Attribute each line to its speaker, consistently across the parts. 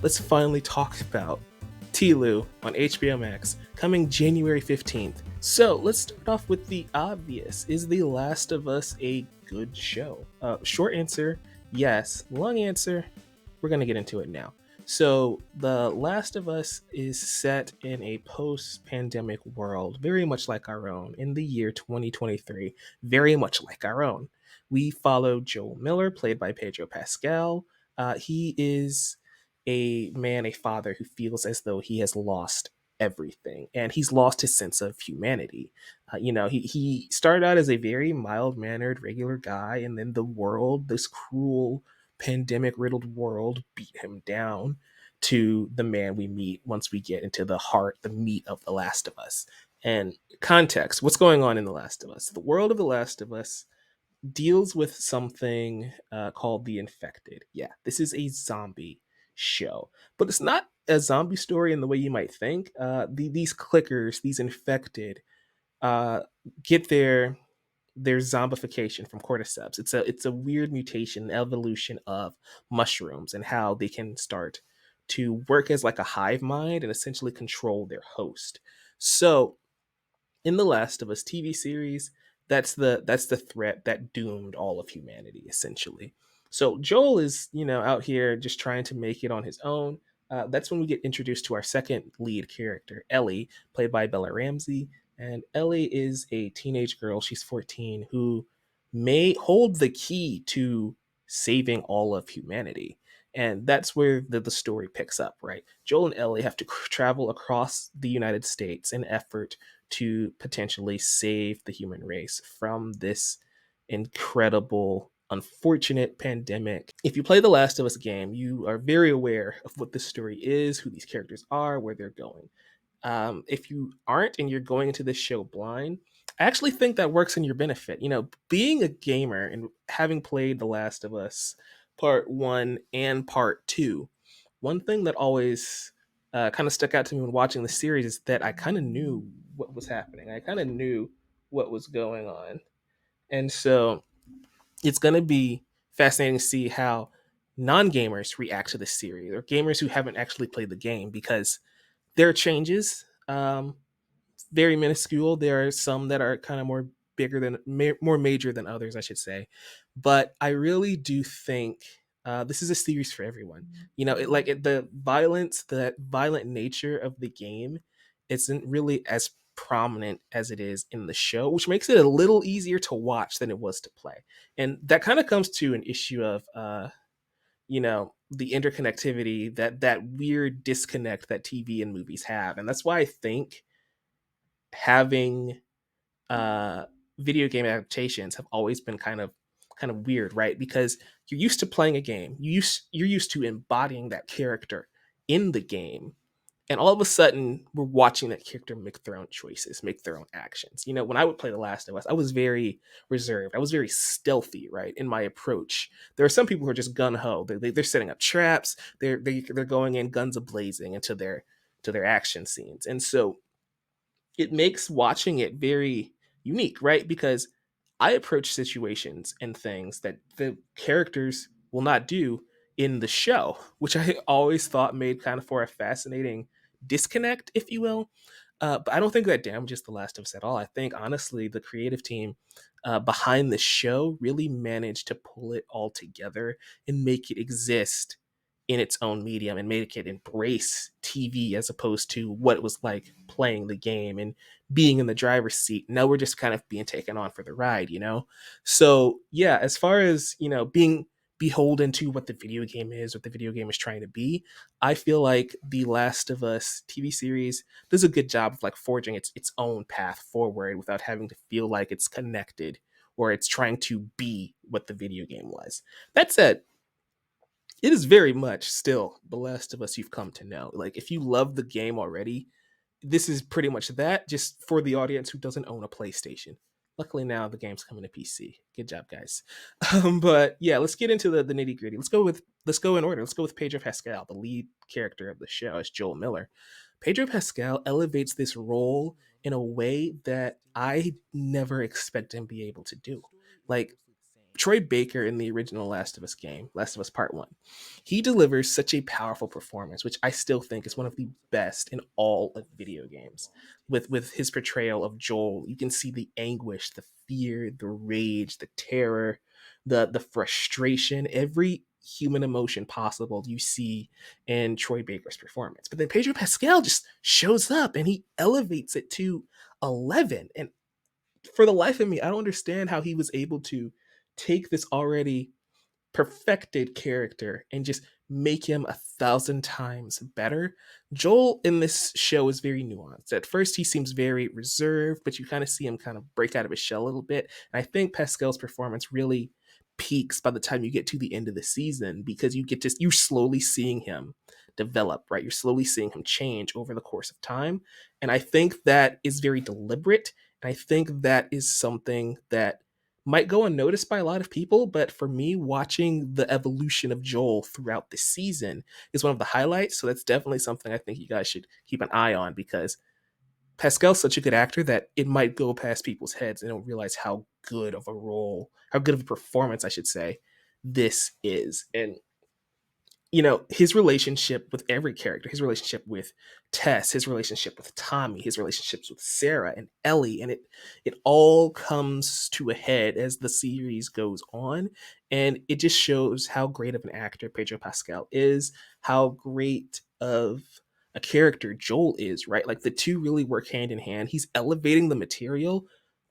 Speaker 1: let's finally talk about TLOU on HBO Max coming January 15th. So let's start off with the obvious. Is The Last of Us a good show? Short answer, yes. Long answer, we're going to get into it now. So, The Last of Us is set in a post pandemic world, very much like our own, in the year 2023, very much like our own. We follow Joel Miller, played by Pedro Pascal. He is a man, a father who feels as though he has lost everything and he's lost his sense of humanity. He started out as a very mild mannered, regular guy, and then the world, this cruel, pandemic riddled world, beat him down to the man we meet once we get into the heart, the meat of The Last of Us. And context, what's going on in The Last of Us? The world of The Last of Us deals with something called the infected. Yeah, this is a zombie show, but it's not a zombie story in the way you might think. These clickers, these infected, uh, get their zombification from cordyceps. It's a weird mutation, evolution of mushrooms, and how they can start to work as like a hive mind and essentially control their host. So in the Last of Us TV series, that's the threat that doomed all of humanity essentially. So Joel is out here just trying to make it on his own. That's when we get introduced to our second lead character, Ellie, played by Bella Ramsey. And Ellie is a teenage girl. She's 14, who may hold the key to saving all of humanity. And that's where the story picks up, right? Joel and Ellie have to travel across the United States in effort to potentially save the human race from this incredible, unfortunate pandemic. If you play the Last of Us game, you are very aware of what this story is, who these characters are, where they're going. If you aren't and you're going into this show blind, I actually think that works in your benefit. Being a gamer and having played The Last of Us Part 1 and Part 2, one thing that always kind of stuck out to me when watching the series is that I kind of knew what was happening. I kind of knew what was going on. And so it's going to be fascinating to see how non gamers react to this series, or gamers who haven't actually played the game, because there are changes, very minuscule. There are some that are kind of more bigger than more major than others, I should say. But I really do think this is a series for everyone. The violence, the violent nature of the game isn't really as prominent as it is in the show, which makes it a little easier to watch than it was to play. And that kind of comes to an issue of the interconnectivity, that weird disconnect that TV and movies have. And that's why I think having uh video game adaptations have always been kind of weird, right? Because you're used to playing a game, you're used to embodying that character in the game, and all of a sudden we're watching that character make their own choices, make their own actions. When I would play The Last of Us, I was very reserved, I was very stealthy, right, in my approach. There are some people who are just gun-ho. They're setting up traps, they're going in guns a-blazing into their action scenes. And so it makes watching it very unique, right? Because I approach situations and things that the characters will not do in the show, which I always thought made kind of for a fascinating disconnect, if you will. But I don't think that damages The Last of Us at all. I think, honestly, the creative team behind the show really managed to pull it all together and make it exist in its own medium, and make it embrace TV as opposed to what it was like playing the game and being in the driver's seat. Now we're just kind of being taken on for the ride. So yeah, as far as being beholden to what the video game is, what the video game is trying to be, I feel like the Last of Us TV series does a good job of like forging its own path forward without having to feel like it's connected or it's trying to be what the video game was. That said, it is very much still The Last of Us you've come to know. Like, if you love the game already, this is pretty much that, just for the audience who doesn't own a PlayStation. Luckily now the game's coming to PC. Good job, guys. But yeah, let's get into the nitty gritty. Let's go in order. Let's go with Pedro Pascal, the lead character of the show, as Joel Miller. Pedro Pascal elevates this role in a way that I never expect him to be able to do. Like, Troy Baker in the original Last of Us game, Last of Us Part 1, he delivers such a powerful performance, which I still think is one of the best in all of video games. With his portrayal of Joel, you can see the anguish, the fear, the rage, the terror, the frustration, every human emotion possible you see in Troy Baker's performance. But then Pedro Pascal just shows up and he elevates it to 11. And for the life of me, I don't understand how he was able to take this already perfected character and just make him 1,000 times better. Joel in this show is very nuanced. At first, he seems very reserved, but you kind of see him kind of break out of his shell a little bit. And I think Pascal's performance really peaks by the time you get to the end of the season because you're slowly seeing him develop, right? You're slowly seeing him change over the course of time. And I think that is very deliberate. And I think that is something that might go unnoticed by a lot of people, but for me, watching the evolution of Joel throughout the season is one of the highlights. So that's definitely something I think you guys should keep an eye on because Pascal's such a good actor that it might go past people's heads and don't realize how good of a role, how good of a performance, I should say, this is. And his relationship with every character, his relationship with Tess, his relationship with Tommy, his relationships with Sarah and Ellie, and it all comes to a head as the series goes on, and it just shows how great of an actor Pedro Pascal is, how great of a character Joel is, right? Like the two really work hand in hand. He's elevating the material,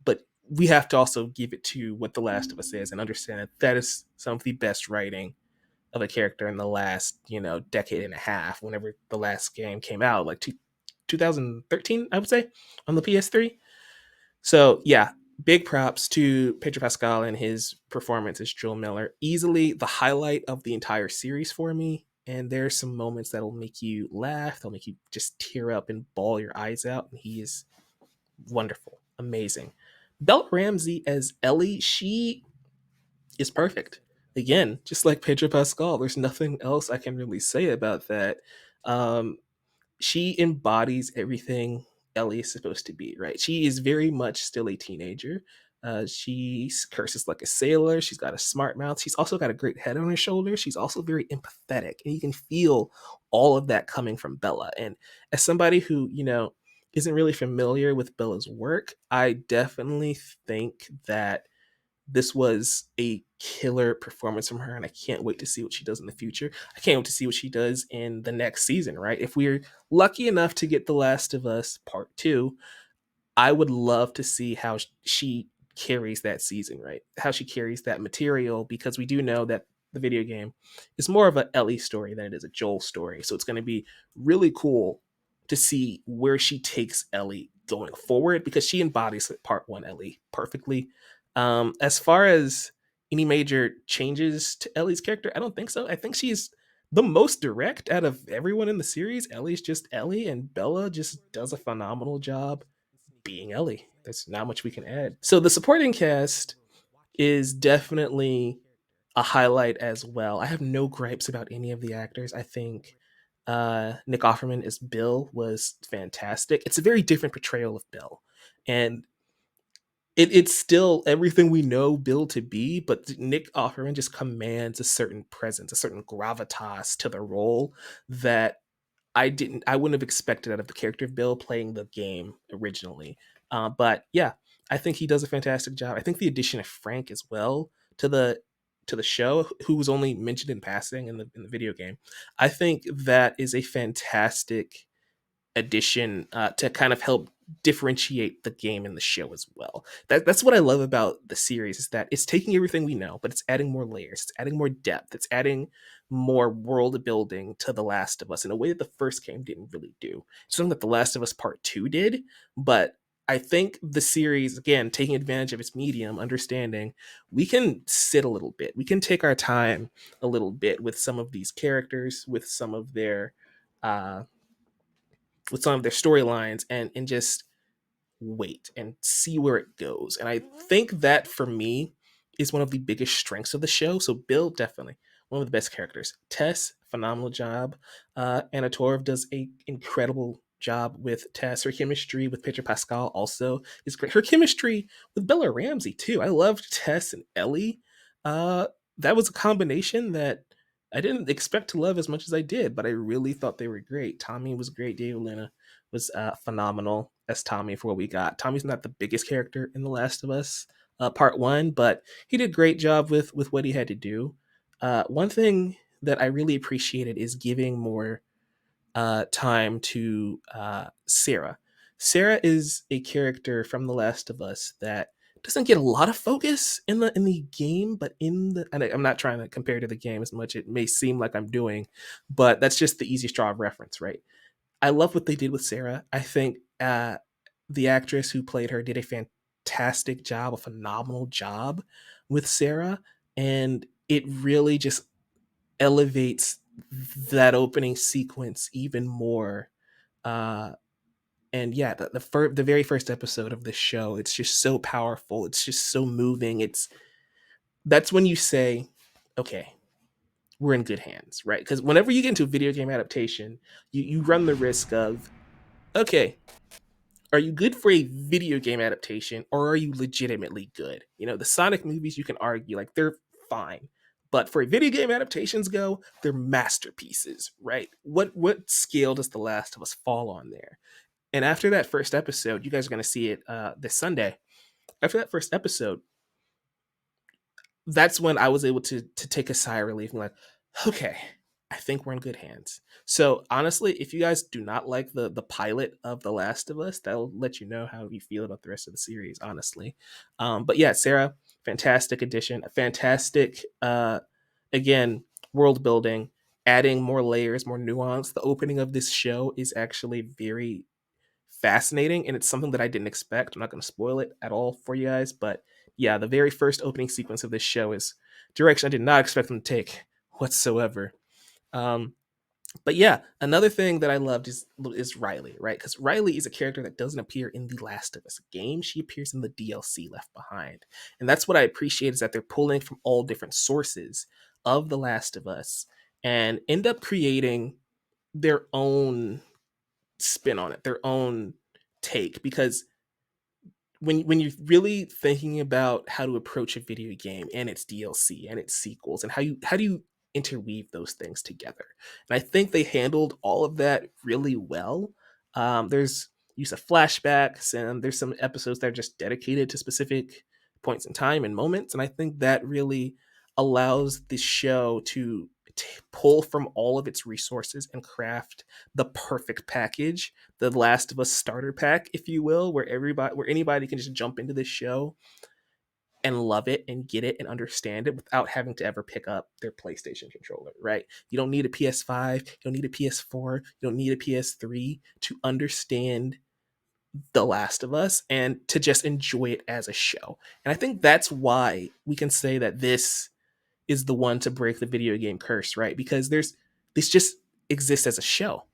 Speaker 1: but we have to also give it to what The Last of Us is and understand that that is some of the best writing of a character in the last, decade and a half, whenever the last game came out, like 2013, I would say, on the PS3. So, yeah, big props to Pedro Pascal and his performance as Joel Miller. Easily the highlight of the entire series for me. And there's some moments that'll make you laugh, they'll make you just tear up and bawl your eyes out. And he is wonderful, amazing. Bella Ramsey as Ellie, she is perfect. Again, just like Pedro Pascal, there's nothing else I can really say about that. Um, she embodies everything Ellie is supposed to be, right? She is very much still a teenager. She curses like a sailor. She's got a smart mouth. She's also got a great head on her shoulders. She's also very empathetic, and you can feel all of that coming from Bella. And as somebody who, isn't really familiar with Bella's work, I definitely think that this was a killer performance from her, and I can't wait to see what she does in the future. I can't wait to see what she does in the next season, right? If we're lucky enough to get The Last of Us Part 2, I would love to see how she carries that season, right? How she carries that material, because we do know that the video game is more of a Ellie story than it is a Joel story. So it's going to be really cool to see where she takes Ellie going forward, because she embodies part one Ellie perfectly. As far as any major changes to Ellie's character, I don't think so. I think she's the most direct out of everyone in the series. Ellie's just Ellie, and Bella just does a phenomenal job being Ellie. There's not much we can add. So the supporting cast is definitely a highlight as well. I have no gripes about any of the actors. I think Nick Offerman as Bill was fantastic. It's a very different portrayal of Bill, and it's still everything we know Bill to be, but Nick Offerman just commands a certain presence, a certain gravitas to the role that I wouldn't have expected out of the character of Bill playing the game originally. But yeah, I think he does a fantastic job. I think the addition of Frank as well to the show, who was only mentioned in passing in the video game, I think that is a fantastic addition to kind of help differentiate the game and the show as well. That's what I love about the series, is that it's taking everything we know, but it's adding more layers, it's adding more depth, it's adding more world building to The Last of Us in a way that the first game didn't really do. Something that The Last of Us Part 2 did, but I think the series, again, taking advantage of its medium, understanding we can sit a little bit, we can take our time a little bit with some of these characters, uh, with some of their storylines, and just wait and see where it goes. And I think that for me is one of the biggest strengths of the show. So Bill, definitely one of the best characters. Tess, phenomenal job. Anna Torv does a incredible job with Tess. Her chemistry with Pedro Pascal also is great. Her chemistry with Bella Ramsey too. I loved Tess and Ellie. Uh, that was a combination that I didn't expect to love as much as I did, but I really thought they were great. Tommy was great. David Luna was phenomenal as Tommy for what we got. Tommy's not the biggest character in The Last of Us Part One, but he did a great job with what he had to do. One thing that I really appreciated is giving more time to Sarah. Sarah is a character from The Last of Us that doesn't get a lot of focus in the game, but in the and I'm not trying to compare to the game as much. It may seem like I'm doing, but that's just the easiest draw of reference, right? I love what they did with Sarah. I think the actress who played her did a fantastic job, a phenomenal job with Sarah, and it really just elevates that opening sequence even more. Uh, and yeah, the very first episode of this show, it's just so powerful. It's just so moving. That's when you say, okay, we're in good hands, right? Because whenever you get into a video game adaptation, you run the risk of, okay, are you good for a video game adaptation or are you legitimately good? You know, the Sonic movies, you can argue like they're fine, but for video game adaptations go, they're masterpieces, right? What scale does The Last of Us fall on there? And after that first episode, you guys are going to see it this Sunday. After that first episode, that's when I was able to take a sigh of relief and like, okay, I think we're in good hands. So honestly, if you guys do not like the pilot of The Last of Us, that'll let you know how you feel about the rest of the series, honestly. But yeah, Sarah, fantastic addition, a fantastic again, world building, adding more layers, more nuance. The opening of this show is actually very fascinating, and it's something that I didn't expect. I'm not going to spoil it at all for you guys, but yeah, the very first opening sequence of this show is direction I did not expect them to take whatsoever. Um, but yeah, another thing that I loved is Riley, right? Because Riley is a character that doesn't appear in the Last of Us game. She appears in the DLC Left Behind, and that's what I appreciate is that they're pulling from all different sources of the Last of Us and end up creating their own spin on it, their own take. Because when you're really thinking about how to approach a video game and its DLC and its sequels and how do you interweave those things together, and I think they handled all of that really well. There's use of flashbacks and there's some episodes that are just dedicated to specific points in time and moments, and I think that really allows the show to pull from all of its resources and craft the perfect package, the Last of Us starter pack, if you will, where anybody can just jump into this show and love it and get it and understand it without having to ever pick up their PlayStation controller, right? You don't need a PS5, you don't need a PS4, you don't need a PS3 to understand The Last of Us and to just enjoy it as a show. And I think that's why we can say that this is the one to break the video game curse, right? Because this just exists as a show.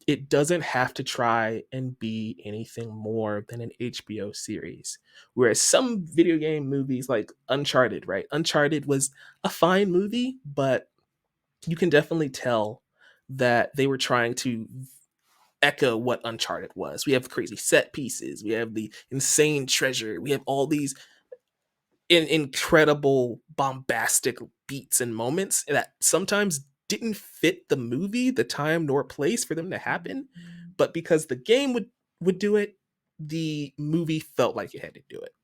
Speaker 1: It doesn't have to try and be anything more than an HBO series. Whereas some video game movies like Uncharted, right? Uncharted was a fine movie, but you can definitely tell that they were trying to echo what Uncharted was. We have crazy set pieces, we have the insane treasure, we have all these incredible bombastic beats and moments that sometimes didn't fit the movie, the time nor place for them to happen, but because the game would do it, the movie felt like it had to do it.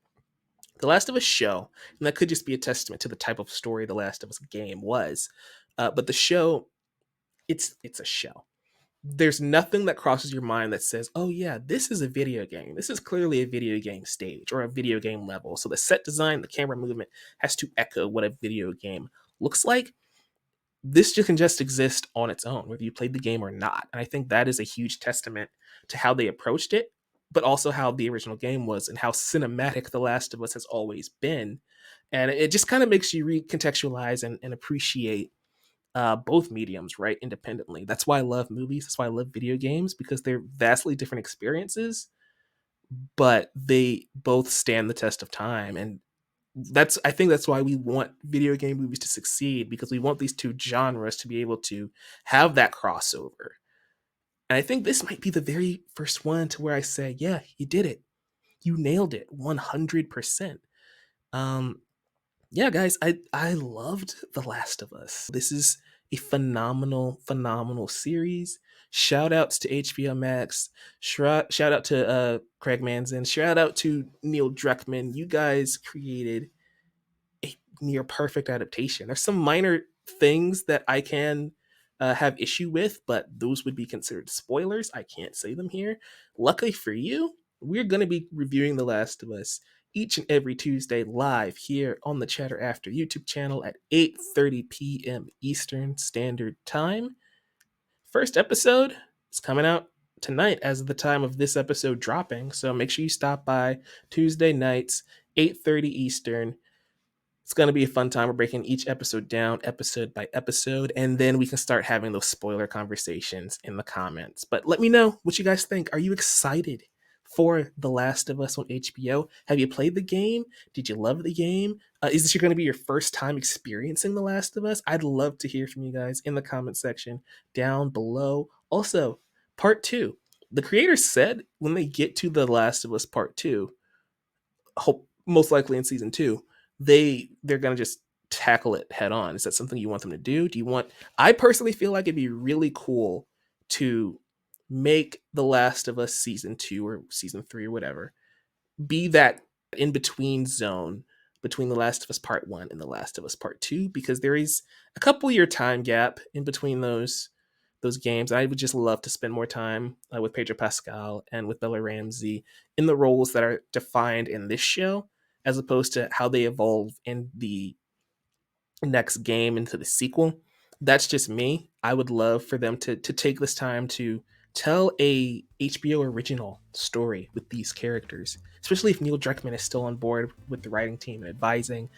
Speaker 1: The Last of Us show, and that could just be a testament to the type of story the Last of Us game was, but the show, it's a show. There's nothing that crosses your mind that says, oh yeah, this is a video game. This is clearly a video game stage or a video game level. So the set design, the camera movement has to echo what a video game looks like. This just can just exist on its own, whether you played the game or not. And I think that is a huge testament to how they approached it, but also how the original game was and how cinematic The Last of Us has always been. And it just kind of makes you recontextualize and appreciate both mediums, right? Independently. That's why I love movies. That's why I love video games, because they're vastly different experiences, but they both stand the test of time. And I think that's why we want video game movies to succeed, because we want these two genres to be able to have that crossover. And I think this might be the very first one to where I say, yeah, you did it. You nailed it 100%. Um, yeah, guys, I loved The Last of Us. This is a phenomenal series. Shout outs to HBO Max. Shout out to Craig Manzin. Shout out to Neil Druckmann. You guys created a near perfect adaptation. There's some minor things that I can have issue with, but those would be considered spoilers. I can't say them here. Luckily for you, we're going to be reviewing The Last of Us each and every Tuesday live here on the Chatter After YouTube channel at 8:30 p.m. Eastern Standard Time. First episode is coming out tonight as of the time of this episode dropping, so make sure you stop by Tuesday nights, 8:30 Eastern. It's going to be a fun time. We're breaking each episode down, episode by episode, and then we can start having those spoiler conversations in the comments. But let me know what you guys think. Are you excited for The Last of Us on HBO? Have you played the game? Did you love the game? Is this going to be your first time experiencing The Last of Us? I'd love to hear from you guys in the comment section down below. Also, part 2. The creators said when they get to The Last of Us Part 2, hope most likely in season 2, they're gonna just tackle it head on. Is that something you want them to do? Do you want? I personally feel like it'd be really cool to make The Last of Us season 2 or season 3 or whatever be that in between zone between The Last of Us Part 1 and The Last of Us Part 2, because there is a couple year time gap in between those games. I would just love to spend more time with Pedro Pascal and with Bella Ramsey in the roles that are defined in this show, as opposed to how they evolve in the next game into the sequel. That's just me. I would love for them to take this time to tell a HBO original story with these characters, especially if Neil Druckmann is still on board with the writing team and advising.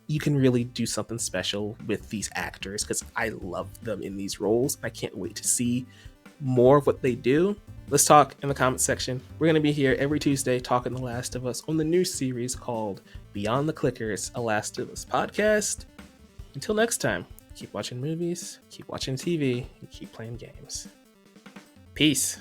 Speaker 1: You can really do something special with these actors because I love them in these roles. I can't wait to see more of what they do. Let's talk in the comment section. We're going to be here every Tuesday talking The Last of Us on the new series called Beyond the Clickers, a Last of Us podcast. Until next time, keep watching movies, keep watching TV, and keep playing games. Peace.